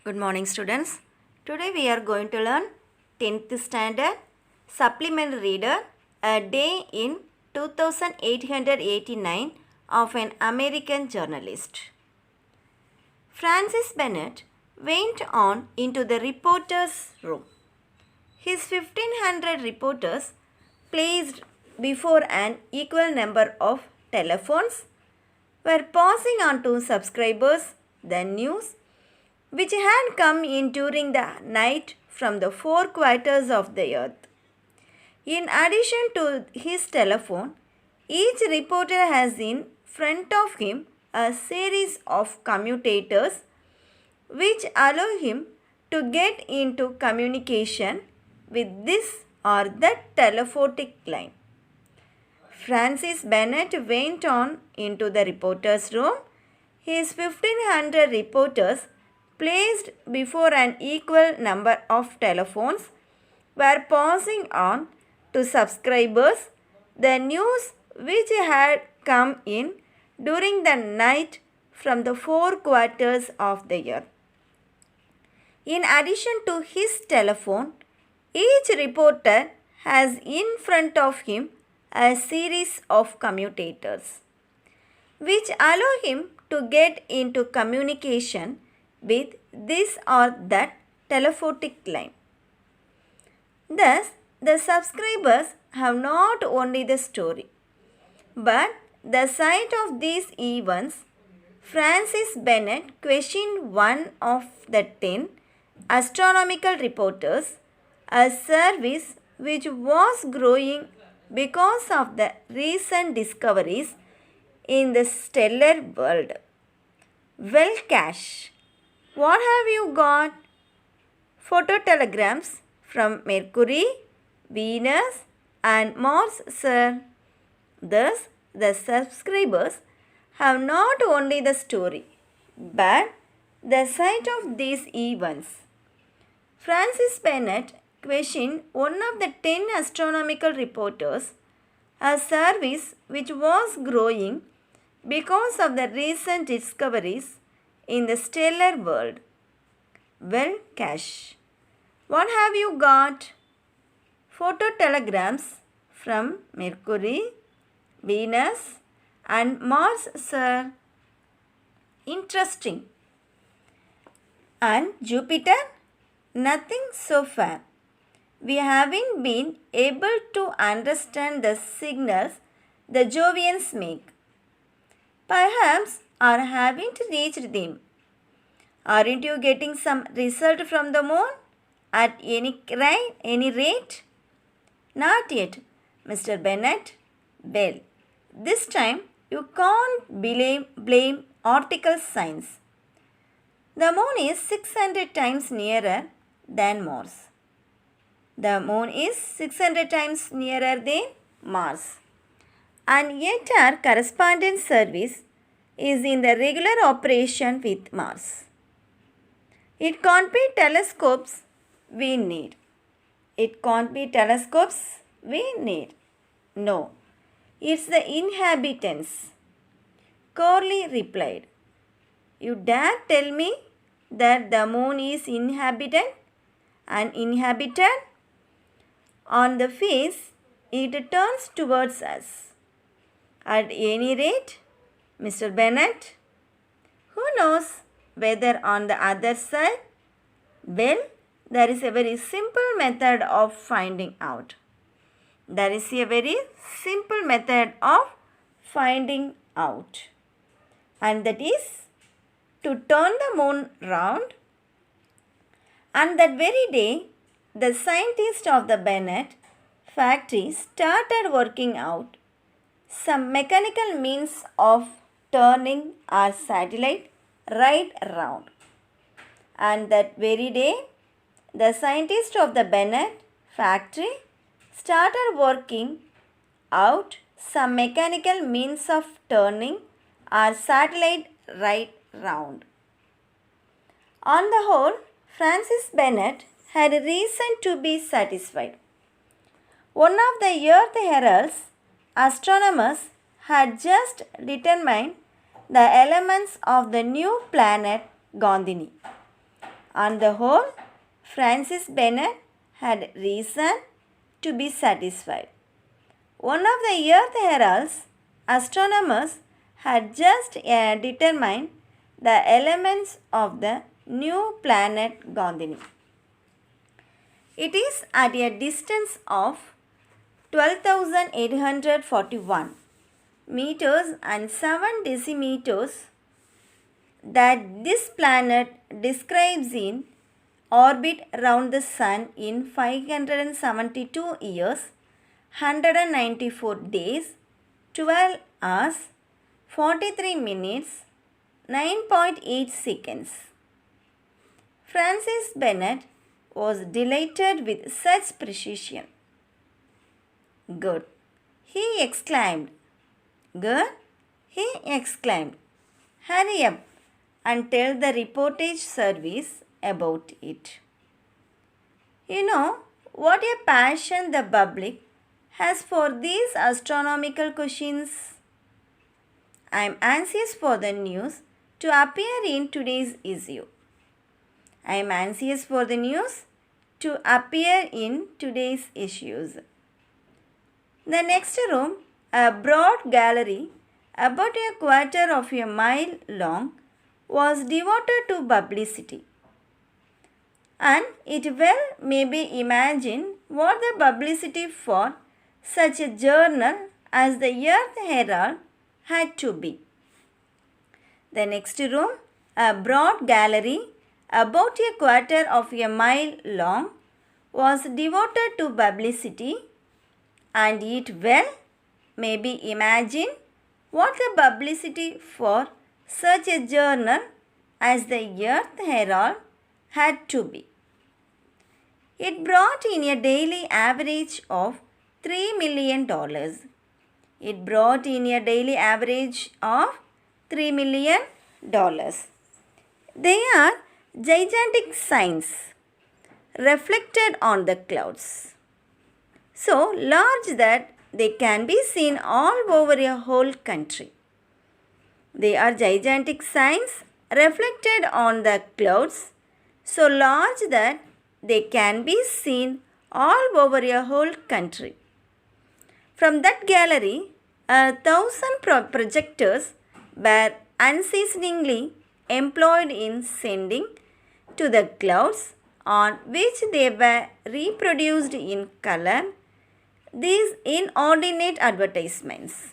Good morning, students. Today we are going to learn 10th standard supplementary reader A Day in 2889 of an American journalist. Francis Bennett went on into the reporter's room. His 1500 reporters placed before an equal number of telephones were passing on to subscribers the news which had come in during the night from the four quarters of the earth. In addition to his telephone, each reporter has in front of him a series of commutators which allow him to get into communication with this or that telephonic line. Francis Bennett went on into the reporter's room. His 1500 reporters placed before an equal number of telephones were passing on to subscribers the news which had come in during the night from the four quarters of the earth. In addition to his telephone, each reporter has in front of him a series of commutators which allow him to get into communication with this or that telephonic line. Thus, the subscribers have not only the story, but the sight of these events. Francis Bennett questioned one of the 10 astronomical reporters, a service which was growing because of the recent discoveries in the stellar world. Well, Cash, what have you got? Phototelegrams from Mercury, Venus and Mars, sir. Thus, the subscribers have not only the story, but the sight of these events. Francis Bennett questioned one of the 10 astronomical reporters, a service which was growing because of the recent discoveries in the stellar world. Well, Cash, what have you got? Phototelegrams from Mercury, Venus and Mars, sir. Interesting. And Jupiter? Nothing so far. We haven't been able to understand the signals the Jovians make. Perhaps or haven't reached them. Aren't you getting some result from the moon at any rate? Not yet, Mr. Bennett. Well, this time you can't blame optical science. The moon is 600 times nearer than Mars. The moon is 600 times nearer than Mars. And yet our correspondence service is in the regular operation with Mars. It can't be telescopes we need. It can't be telescopes we need. No, it's the inhabitants. Corley replied. You dare tell me that the moon is inhabited? On the face, it turns towards us. At any rate, Mr. Bennett, who knows whether on the other side? Well, there is a very simple method of finding out. There is a very simple method of finding out. And that is to turn the moon round. And that very day, the scientists of the Bennett factory started working out some mechanical means of turning our satellite right round. And that very day, the scientists of the Bennett factory started working out some mechanical means of turning our satellite right round. On the whole, Francis Bennett had reason to be satisfied. One of the Earth heralds, astronomers had just determined the elements of the new planet Gondini. On the whole, Francis Bennett had reason to be satisfied. One of the Earth heralds, astronomers had just determined the elements of the new planet Gondini. It is at a distance of 12,841 meters and 7 decimeters that this planet describes in orbit around the Sun in 572 years, 194 days, 12 hours, 43 minutes, 9.8 seconds. Francis Bennett was delighted with such precision. Good, he exclaimed. Good, he exclaimed. Hurry up and tell the reportage service about it. You know what a passion the public has for these astronomical questions. I am anxious for the news to appear in today's issue. I am anxious for the news to appear in today's issues. The next room, a broad gallery about a quarter of a mile long, was devoted to publicity. And it well may be imagined what the publicity for such a journal as the Earth Herald had to be. The next room, a broad gallery about a quarter of a mile long, was devoted to publicity, and it well may be imagined what the publicity for such a journal as the Earth Herald had to be. It brought in a daily average of $3 million. It brought in a daily average of $3 million. They are gigantic signs reflected on the clouds, so large that they can be seen all over a whole country. They are gigantic signs reflected on the clouds, so large that they can be seen all over a whole country. From that gallery, 1,000 projectors were unceasingly employed in sending to the clouds, on which they were reproduced in color, these inordinate advertisements.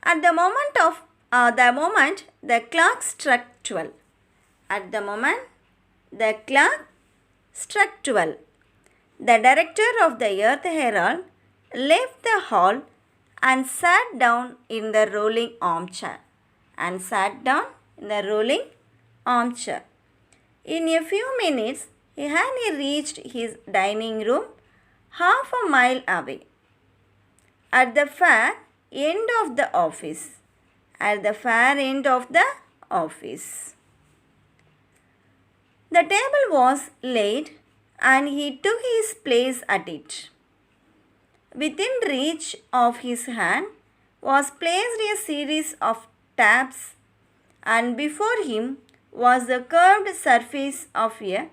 At the moment the clock struck 12. At the moment the clock struck 12, the director of the Earth Herald left the hall and sat down in the rolling armchair. In a few minutes, he had reached his dining room half a mile away. At the far end of the office. The table was laid and he took his place at it. Within reach of his hand was placed a series of tabs, and before him was the curved surface of a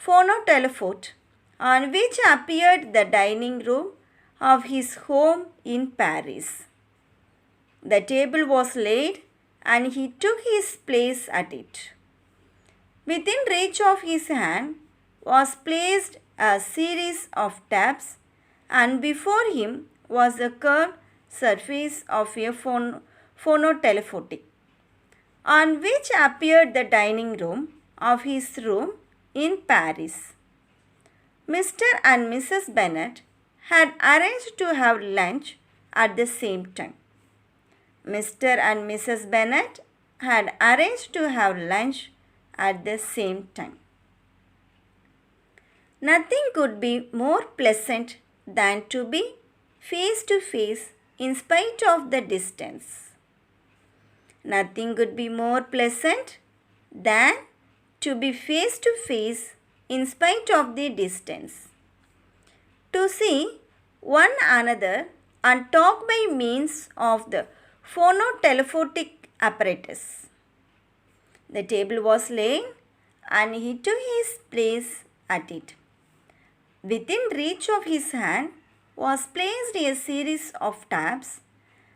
phonotelephote, on which appeared the dining room of his home in Paris. The table was laid and he took his place at it. Within reach of his hand was placed a series of tabs, and before him was the curved surface of a phonotelephote, on which appeared the dining room of his room in Paris. Mr. and Mrs. Bennett had arranged to have lunch at the same time. Mr. and Mrs. Bennett had arranged to have lunch at the same time. Nothing could be more pleasant than to be face to face in spite of the distance. Nothing could be more pleasant than to be face to face in spite of the distance. To see one another and talk by means of the phonotelephotic apparatus. The table was laid and he took his place at it. Within reach of his hand was placed a series of taps,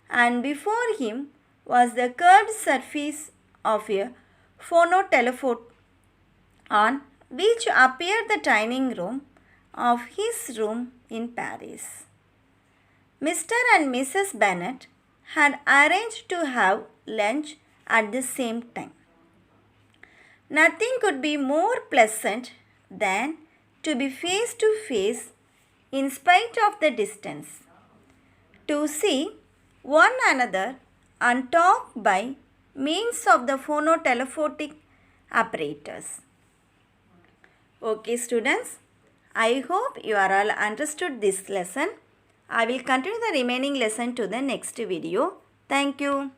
and before him was the curved surface of a phonotelephone on which appeared the dining room of his room in Paris. Mr. and Mrs. Bennet had arranged to have lunch at the same time. Nothing could be more pleasant than to be face to face in spite of the distance, to see one another and talk by means of the phonotelephonic apparatus. Okay students, I hope you are all understood this lesson. I will continue the remaining lesson to the next video. Thank you.